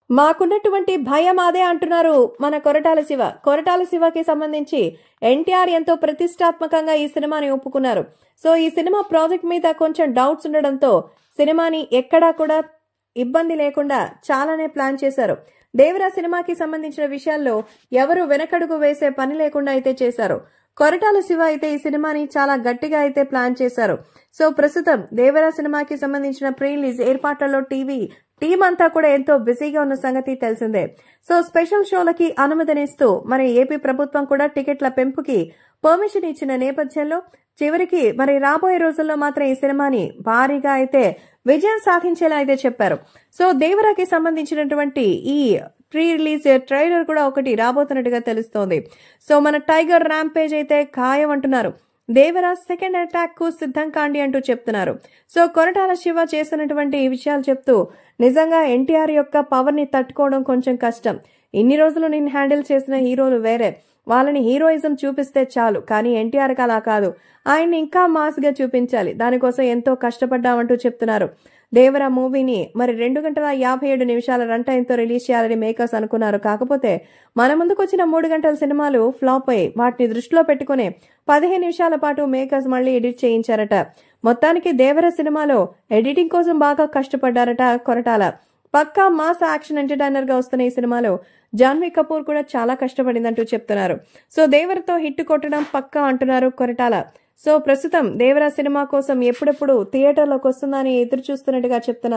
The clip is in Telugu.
మాకున్నటువంటి భయం అదే అంటున్నారు మన కొరటాల శివ. కొరటాల శివకి సంబంధించి ఎన్టీఆర్ ఎంతో ప్రతిష్టాత్మకంగా ఈ సినిమాని ఒప్పుకున్నారు. సో ఈ సినిమా ప్రాజెక్ట్ మీద కొంచెం డౌట్స్ ఉండడంతో సినిమాని ఎక్కడా కూడా ఇబ్బంది లేకుండా చాలానే ప్లాన్ చేశారు. దేవరా సినిమాకి సంబంధించిన విషయాల్లో ఎవరు వెనకడుగు వేసే పని లేకుండా అయితే చేశారు. కొరటాల శివ అయితే ఈ సినిమాని చాలా గట్టిగా అయితే ప్లాన్ చేశారు. సో ప్రస్తుతం దేవరా సినిమాకి సంబంధించిన ప్రీ రిలీజ్ ఏర్పాట్లలో టీం అంతా కూడా ఎంతో బిజీగా ఉన్న సంగతి తెలిసిందే. సో స్పెషల్ షోలకి అనుమతినిస్తూ మరి ఏపీ ప్రభుత్వం కూడా టికెట్ల పెంపుకి పర్మిషన్ ఇచ్చిన నేపథ్యంలో చివరికి మరి రాబోయే రోజుల్లో మాత్రం ఈ సినిమాని భారీగా అయితే విజయం సాధించేలా అయితే చెప్పారు. సో దేవరాకి సంబంధించినటువంటి ఈ ప్రీ రిలీజ్ ట్రైలర్ కూడా ఒకటి రాబోతున్నట్టుగా తెలుస్తోంది. సో మన టైగర్ ర్యాంపేజ్ అయితే ఖాయం అంటున్నారు. దేవరా సెకండ్ అటాక్ కు సిద్ధం కాండి అంటూ చెప్తున్నారు. సో కొరటాల శివ చేసినటువంటి ఈ విషయాలు చెప్తూ నిజంగా ఎన్టీఆర్ యొక్క పవర్ ని తట్టుకోవడం కొంచెం కష్టం. ఇన్ని రోజులు నేను హ్యాండిల్ చేసిన హీరోలు వేరే, వాళ్ళని హీరోయిజం చూపిస్తే చాలు, కానీ ఎన్టీఆర్కి అలా కాదు, ఆయన్ని ఇంకా మాస్ గా చూపించాలి, దానికోసం ఎంతో కష్టపడ్డామంటూ చెప్తున్నారు. దేవరా మూవీని మరి 2 గంటల 57 నిమిషాల రన్ టైంతో రిలీజ్ చేయాలని మేకర్స్ అనుకున్నారు. కాకపోతే మన ముందుకు వచ్చిన 3 గంటల సినిమాలు ఫ్లాప్ అయ్యి వాటిని దృష్టిలో పెట్టుకుని 15 నిమిషాల పాటు మేకర్స్ మళ్లీ ఎడిట్ చేయించారట. మొత్తానికి దేవరా సినిమాలో ఎడిటింగ్ కోసం బాగా కష్టపడ్డారట కొరటాల. పక్కా మాస్ యాక్షన్ ఎంటర్టైనర్ గా వస్తున్న ఈ సినిమాలో జాన్వీ కపూర్ కూడా చాలా కష్టపడిందంటూ చెప్తున్నారు. సో దేవరతో హిట్ కొట్టడం పక్కా అంటున్నారు కొరటాల. సో ప్రస్తుతం దేవరా సినిమా కోసం ఎప్పుడెప్పుడు థియేటర్లోకి వస్తుందని ఎదురు చూస్తున్నట్టుగా చెప్తున్నారు.